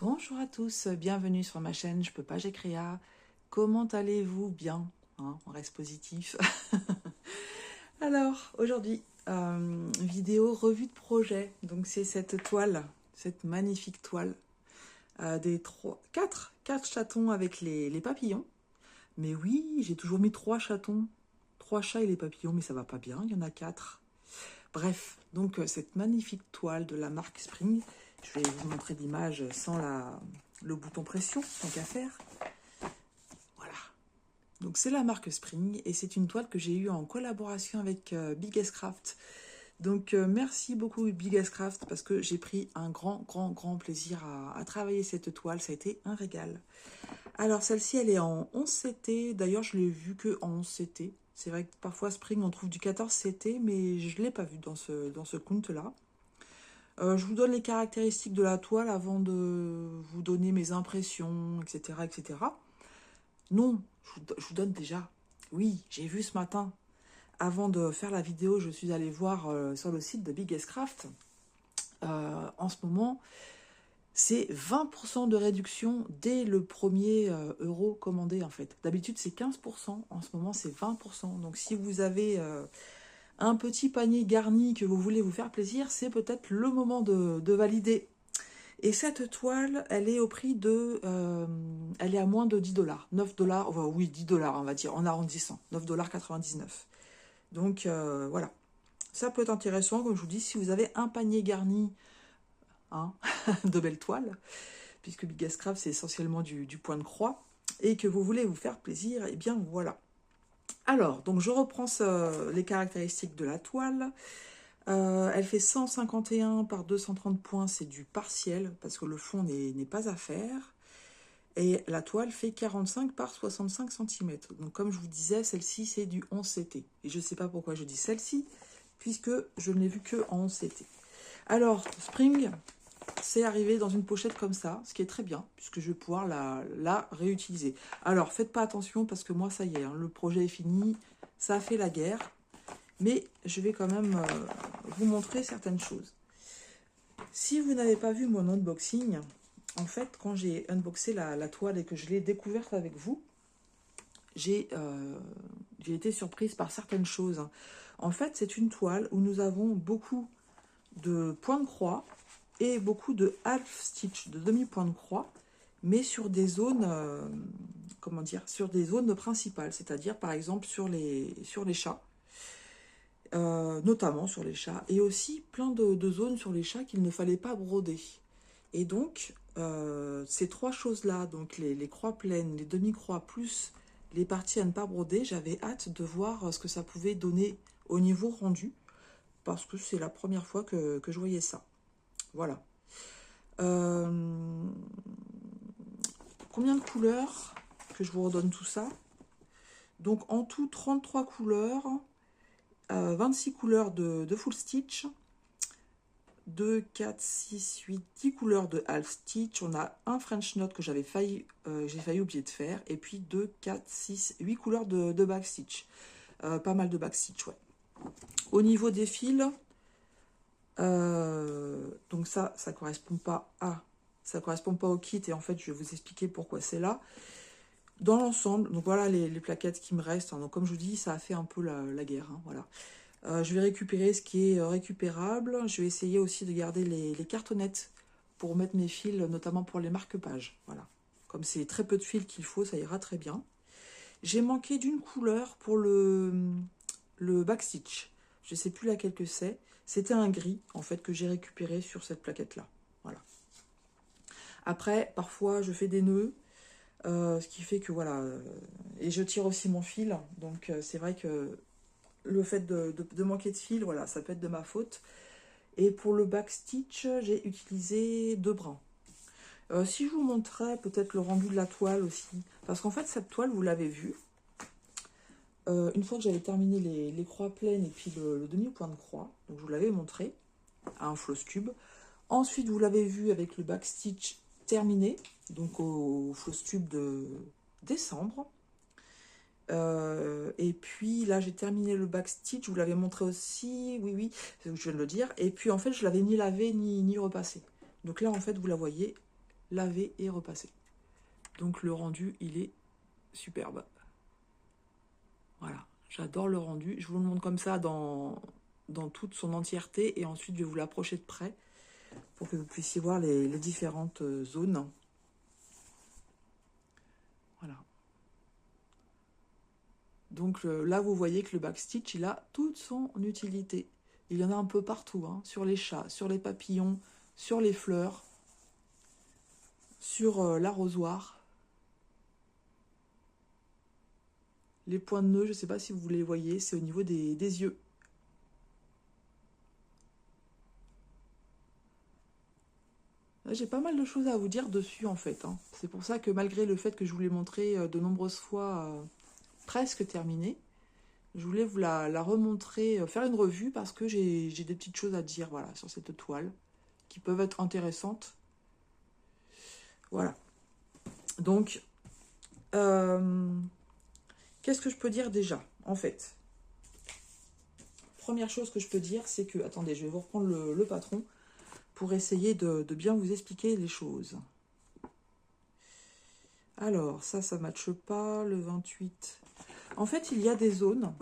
Bonjour à tous, bienvenue sur ma chaîne Je peux pas, j'ai créa. Comment allez-vous? Bien, hein, on reste positif. Alors, aujourd'hui, vidéo revue de projet. Donc c'est cette toile, cette magnifique toile des quatre chatons avec les papillons. Mais oui, j'ai toujours mis 3 chatons, 3 chats et les papillons, mais ça va pas bien, il y en a 4. Bref, donc cette magnifique toile de la marque Spring, je vais vous montrer l'image sans le bouton pression, tant qu'à faire. Voilà. Donc c'est la marque Spring et c'est une toile que j'ai eue en collaboration avec Big S Craft. Donc merci beaucoup Big S Craft parce que j'ai pris un grand plaisir à travailler cette toile. Ça a été un régal. Alors celle-ci elle est en 11 CT. D'ailleurs je l'ai vue que en 11 CT. C'est vrai que parfois Spring on trouve du 14 CT mais je ne l'ai pas vu dans ce compte là. Je vous donne les caractéristiques de la toile avant de vous donner mes impressions, etc. etc. Non, je vous donne déjà. Oui, j'ai vu ce matin. Avant de faire la vidéo, je suis allée voir sur le site de Big S Craft. En ce moment, c'est 20% de réduction dès le premier euro commandé en fait. D'habitude, c'est 15%. En ce moment, c'est 20%. Donc si vous avez un petit panier garni que vous voulez vous faire plaisir, c'est peut-être le moment de valider. Et cette toile, elle est au prix de... elle est à moins de 10 dollars. 9 dollars, enfin, oui, 10 dollars, on va dire, en arrondissant. 9,99 $. Donc, voilà. Ça peut être intéressant, comme je vous dis, si vous avez un panier garni hein, de belles toiles, puisque Big Ass Craft, c'est essentiellement du point de croix, et que vous voulez vous faire plaisir, et bien voilà. Alors, donc je reprends les caractéristiques de la toile. Elle fait 151 par 230 points, c'est du partiel, parce que le fond n'est pas à faire. Et la toile fait 45 par 65 cm. Donc comme je vous disais, celle-ci c'est du 11 CT. Et je ne sais pas pourquoi je dis celle-ci, puisque je ne l'ai vue que en 11 CT. Alors, Spring, c'est arrivé dans une pochette comme ça, ce qui est très bien, puisque je vais pouvoir la réutiliser. Alors, faites pas attention, parce que moi, ça y est, hein, le projet est fini, ça a fait la guerre. Mais je vais quand même vous montrer certaines choses. Si vous n'avez pas vu mon unboxing, en fait, quand j'ai unboxé la toile et que je l'ai découverte avec vous, j'ai été surprise par certaines choses. En fait, c'est une toile où nous avons beaucoup de points de croix et beaucoup de half stitch, de demi-points de croix, mais sur des zones, comment dire, sur des zones principales, c'est-à-dire par exemple sur les chats. Notamment sur les chats, et aussi plein de zones sur les chats qu'il ne fallait pas broder. Et donc, ces trois choses-là, donc les croix pleines, les demi-croix, plus les parties à ne pas broder, j'avais hâte de voir ce que ça pouvait donner au niveau rendu, parce que c'est la première fois que je voyais ça. Voilà. Combien de couleurs? Que je vous redonne tout ça. Donc en tout, 33 couleurs, 26 couleurs de full stitch, 2, 4, 6, 8, 10 couleurs de half stitch. On a un French knot que j'ai failli oublier de faire. Et puis 2, 4, 6, 8 couleurs de back stitch. Pas mal de back stitch, ouais. Au niveau des fils, donc ça correspond pas à... Ça correspond pas au kit et en fait je vais vous expliquer pourquoi c'est là. Dans l'ensemble, donc voilà les plaquettes qui me restent. Hein. Donc comme je vous dis, ça a fait un peu la guerre. Hein, voilà. Je vais récupérer ce qui est récupérable. Je vais essayer aussi de garder les cartonnettes pour mettre mes fils, notamment pour les marque-pages. Voilà. Comme c'est très peu de fils qu'il faut, ça ira très bien. J'ai manqué d'une couleur pour le backstitch. Je ne sais plus laquelle que c'est. C'était un gris, en fait, que j'ai récupéré sur cette plaquette-là. Voilà. Après, parfois, je fais des nœuds. Ce qui fait que, voilà... et je tire aussi mon fil. Donc, c'est vrai que le fait de manquer de fil, voilà, ça peut être de ma faute. Et pour le backstitch, j'ai utilisé 2 brins. Si je vous montrais peut-être le rendu de la toile aussi, parce qu'en fait cette toile, vous l'avez vue, une fois que j'avais terminé les croix pleines et puis le demi-point de croix, donc je vous l'avais montré à un floss tube. Ensuite, vous l'avez vu avec le backstitch terminé, donc au floss tube de décembre. Et puis là j'ai terminé le backstitch, je vous l'avais montré aussi, oui, je viens de le dire, et puis en fait je l'avais ni lavé ni repassé. Donc là en fait vous la voyez, laver et repasser. Donc le rendu, il est superbe. Voilà, j'adore le rendu. Je vous le montre comme ça dans toute son entièreté et ensuite je vais vous l'approcher de près pour que vous puissiez voir les différentes zones. Voilà. Donc là, vous voyez que le backstitch, il a toute son utilité. Il y en a un peu partout, hein, sur les chats, sur les papillons, sur les fleurs, sur l'arrosoir. Les points de nœud, je ne sais pas si vous les voyez, c'est au niveau des yeux. J'ai pas mal de choses à vous dire dessus en fait. Hein. C'est pour ça que malgré le fait que je vous l'ai montré de nombreuses fois presque terminée, je voulais vous la remontrer, faire une revue parce que j'ai des petites choses à dire voilà, sur cette toile qui peuvent être intéressantes. Voilà. Donc, qu'est-ce que je peux dire déjà en fait? Première chose que je peux dire, c'est que... Attendez, je vais vous reprendre le patron pour essayer de bien vous expliquer les choses. Alors, ça ne matche pas, le 28. En fait, il y a des zones.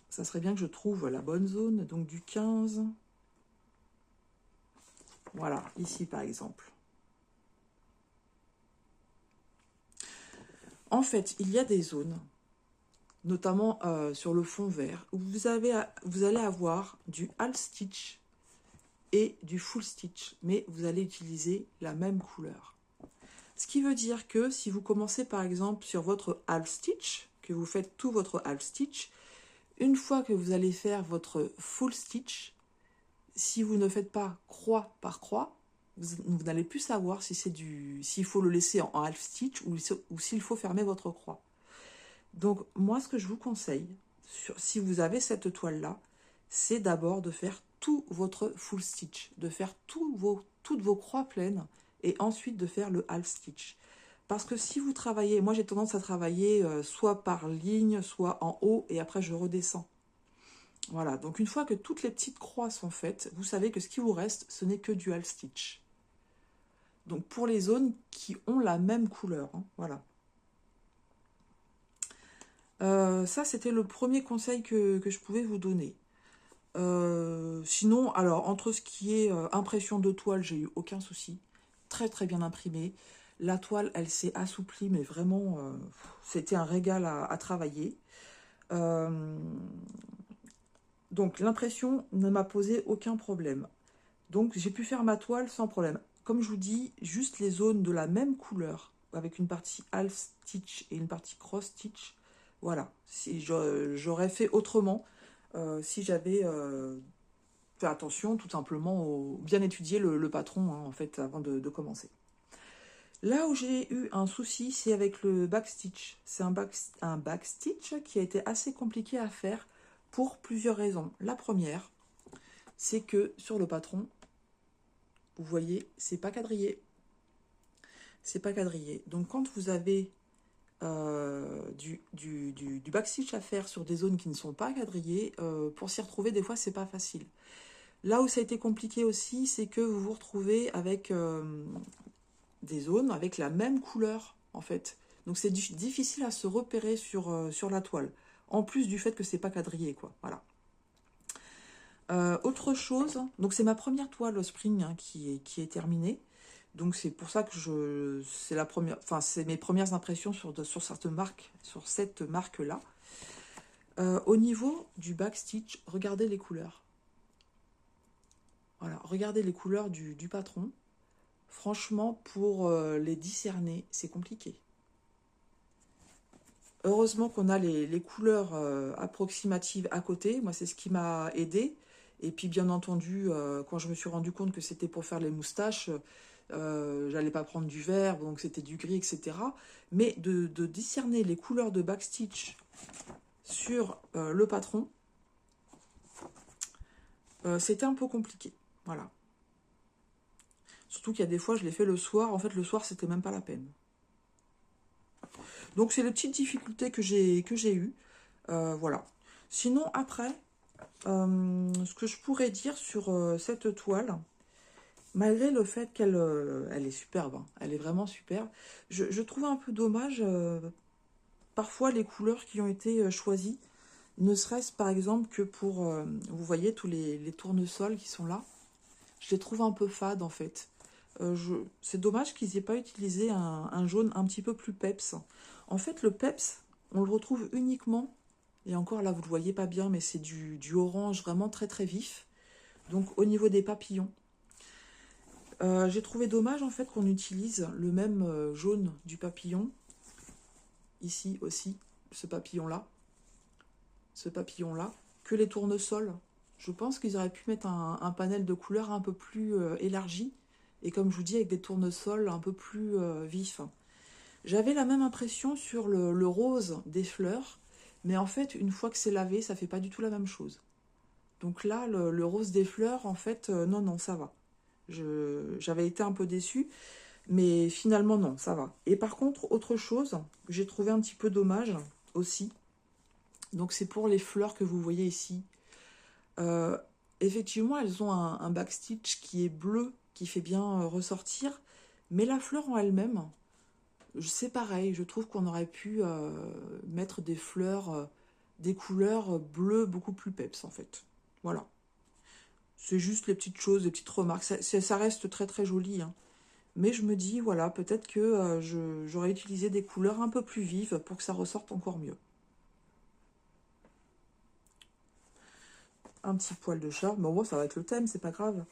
Ça serait bien que je trouve la bonne zone, donc du 15. Voilà, ici par exemple. En fait, il y a des zones, notamment sur le fond vert, où vous allez avoir du half stitch et du full stitch, mais vous allez utiliser la même couleur. Ce qui veut dire que si vous commencez par exemple sur votre half stitch, que vous faites tout votre half stitch, une fois que vous allez faire votre full stitch, si vous ne faites pas croix par croix, vous n'allez plus savoir si c'est s'il faut le laisser en half stitch ou s'il faut fermer votre croix. Donc moi ce que je vous conseille, si vous avez cette toile là, c'est d'abord de faire tout votre full stitch, de faire toutes vos croix pleines et ensuite de faire le half stitch. Parce que si vous travaillez, moi j'ai tendance à travailler soit par ligne, soit en haut et après je redescends. Voilà, donc une fois que toutes les petites croix sont faites, vous savez que ce qui vous reste, ce n'est que du half stitch. Donc pour les zones qui ont la même couleur, hein, voilà. Ça, c'était le premier conseil que je pouvais vous donner. Sinon, alors, entre ce qui est impression de toile, j'ai eu aucun souci. Très, très bien imprimé. La toile, elle s'est assouplie, mais vraiment, c'était un régal à travailler. Donc, l'impression ne m'a posé aucun problème. Donc, j'ai pu faire ma toile sans problème. Comme je vous dis, juste les zones de la même couleur, avec une partie half stitch et une partie cross stitch. Voilà, si j'aurais fait autrement si j'avais fait attention tout simplement bien étudier le patron hein, en fait avant de commencer. Là où j'ai eu un souci, c'est avec le backstitch. C'est un backstitch qui a été assez compliqué à faire pour plusieurs raisons. La première, c'est que sur le patron, vous voyez, c'est pas quadrillé. C'est pas quadrillé. Donc quand vous avez du backstitch à faire sur des zones qui ne sont pas quadrillées, pour s'y retrouver, des fois, c'est pas facile. Là où ça a été compliqué aussi, c'est que vous vous retrouvez avec des zones avec la même couleur, en fait. Donc c'est difficile à se repérer sur la toile. En plus du fait que c'est pas quadrillé, quoi. Voilà. Autre chose, donc c'est ma première toile au spring hein, qui est terminée. Donc c'est pour ça que c'est mes premières impressions sur cette marque là. Au niveau du backstitch, regardez les couleurs. Voilà, regardez les couleurs du patron. Franchement, pour les discerner, c'est compliqué. Heureusement qu'on a les couleurs approximatives à côté. Moi, c'est ce qui m'a aidé. Et puis, bien entendu, quand je me suis rendu compte que c'était pour faire les moustaches, j'allais pas prendre du vert, donc c'était du gris, etc. Mais de discerner les couleurs de backstitch sur le patron, c'était un peu compliqué. Voilà. Surtout qu'il y a des fois, je l'ai fait le soir. En fait, le soir, c'était même pas la peine. Donc, c'est les petites difficultés que j'ai eues. Voilà. Sinon, après, ce que je pourrais dire sur cette toile, Malgré le fait qu'elle elle est superbe, hein. Elle est vraiment superbe. Je trouve un peu dommage, parfois, les couleurs qui ont été choisies, ne serait-ce par exemple que pour, vous voyez, tous les tournesols qui sont là. Je les trouve un peu fades en fait. C'est dommage qu'ils n'aient pas utilisé un jaune un petit peu plus peps. En fait, le peps, on le retrouve uniquement, et encore là, vous ne le voyez pas bien, mais c'est du orange vraiment très très vif. Donc au niveau des papillons. J'ai trouvé dommage en fait qu'on utilise le même jaune du papillon, ici aussi, ce papillon-là, que les tournesols. Je pense qu'ils auraient pu mettre un panel de couleurs un peu plus élargi, et comme je vous dis, avec des tournesols un peu plus vifs. J'avais la même impression sur le rose des fleurs, mais en fait, une fois que c'est lavé, ça fait pas du tout la même chose. Donc là, le rose des fleurs, en fait, non, non, ça va. J'avais été un peu déçue, mais finalement, non, ça va. Et par contre, autre chose que j'ai trouvé un petit peu dommage aussi, donc c'est pour les fleurs que vous voyez ici. Euh, Effectivement, elles ont un backstitch qui est bleu, qui fait bien ressortir, mais la fleur en elle-même, c'est pareil, je trouve qu'on aurait pu mettre des fleurs, des couleurs bleues beaucoup plus peps en fait. Voilà. C'est juste les petites choses, les petites remarques. Ça reste très très joli, hein. Mais je me dis, voilà, peut-être que j'aurais utilisé des couleurs un peu plus vives pour que ça ressorte encore mieux. Un petit poil de chat, mais bon, ça va être le thème, c'est pas grave.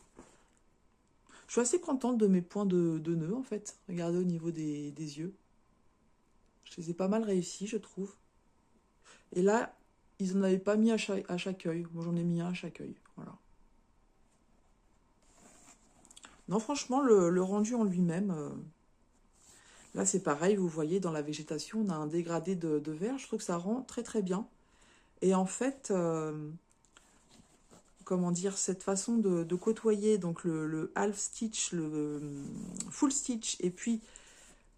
Je suis assez contente de mes points de nœud, en fait. Regardez au niveau des yeux. Je les ai pas mal réussis, je trouve. Et là, ils n'en avaient pas mis à chaque œil. Moi, j'en ai mis un à chaque œil. Voilà. Non, franchement, le rendu en lui-même, là, c'est pareil. Vous voyez, dans la végétation, on a un dégradé de vert. Je trouve que ça rend très, très bien. Et en fait, comment dire, cette façon de côtoyer donc le half stitch, le full stitch, et puis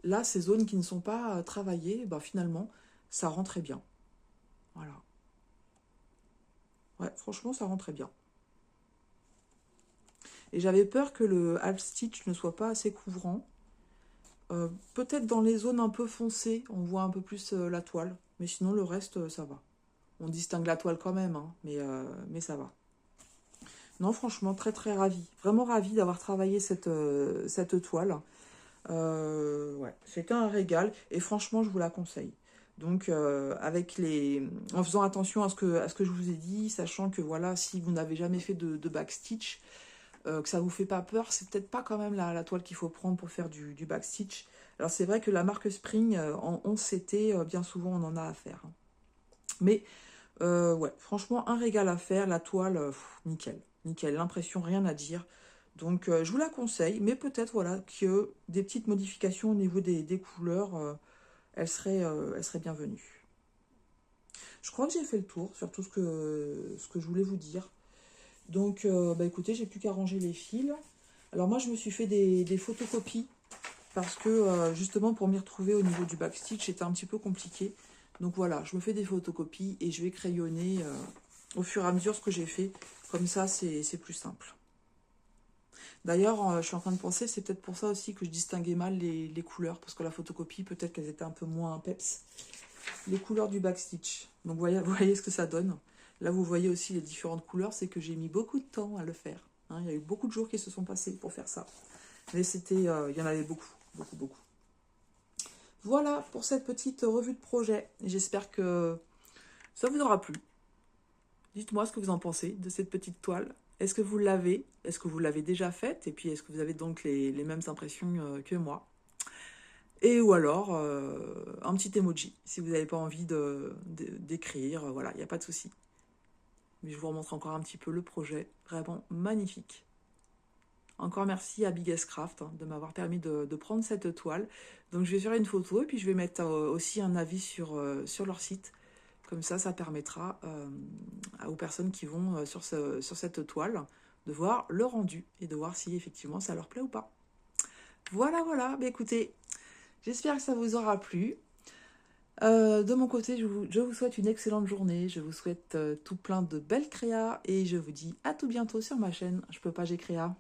là, ces zones qui ne sont pas travaillées, ben, finalement, ça rend très bien. Voilà. Ouais, franchement, ça rend très bien. Et j'avais peur que le half stitch ne soit pas assez couvrant. Peut-être dans les zones un peu foncées, on voit un peu plus la toile. Mais sinon, le reste, ça va. On distingue la toile quand même, hein, mais ça va. Non, franchement, très très ravie. Vraiment ravie d'avoir travaillé cette toile. Ouais, c'était un régal. Et franchement, je vous la conseille. Donc, en faisant attention à ce que je vous ai dit, sachant que voilà, si vous n'avez jamais fait de backstitch, que ça vous fait pas peur, c'est peut-être pas quand même la toile qu'il faut prendre pour faire du backstitch. Alors c'est vrai que la marque Spring, en 11 CT, bien souvent on en a à faire, hein. Mais ouais, franchement, un régal à faire, la toile, nickel. Nickel, l'impression, rien à dire. Donc je vous la conseille, mais peut-être voilà que des petites modifications au niveau des couleurs, elles seraient bienvenues. Je crois que j'ai fait le tour sur tout ce que je voulais vous dire. Donc, bah écoutez, j'ai plus qu'à ranger les fils. Alors moi, je me suis fait des photocopies parce que justement, pour m'y retrouver au niveau du backstitch, c'était un petit peu compliqué. Donc voilà, je me fais des photocopies et je vais crayonner au fur et à mesure ce que j'ai fait. Comme ça, c'est plus simple. D'ailleurs, je suis en train de penser, c'est peut-être pour ça aussi que je distinguais mal les couleurs, parce que la photocopie, peut-être qu'elles étaient un peu moins peps. Les couleurs du backstitch. Donc vous voyez ce que ça donne. Là, vous voyez aussi les différentes couleurs, c'est que j'ai mis beaucoup de temps à le faire, hein. Il y a eu beaucoup de jours qui se sont passés pour faire ça. Mais c'était, il y en avait beaucoup, beaucoup, beaucoup. Voilà pour cette petite revue de projet. J'espère que ça vous aura plu. Dites-moi ce que vous en pensez de cette petite toile. Est-ce que vous l'avez? Est-ce que vous l'avez déjà faite? Et puis, est-ce que vous avez donc les mêmes impressions que moi? Et ou alors, un petit emoji, si vous n'avez pas envie d'écrire. Voilà, il n'y a pas de souci. Mais je vous remontre encore un petit peu le projet. Vraiment magnifique. Encore merci à Biggest Craft, hein, de m'avoir permis de prendre cette toile. Donc, je vais faire une photo et puis je vais mettre aussi un avis sur leur site. Comme ça permettra aux personnes qui vont sur cette toile de voir le rendu et de voir si effectivement ça leur plaît ou pas. Voilà, voilà. Bah, écoutez, j'espère que ça vous aura plu. De mon côté, je vous souhaite une excellente journée. Je vous souhaite tout plein de belles créas et je vous dis à tout bientôt sur ma chaîne Je peux pas, j'ai créa.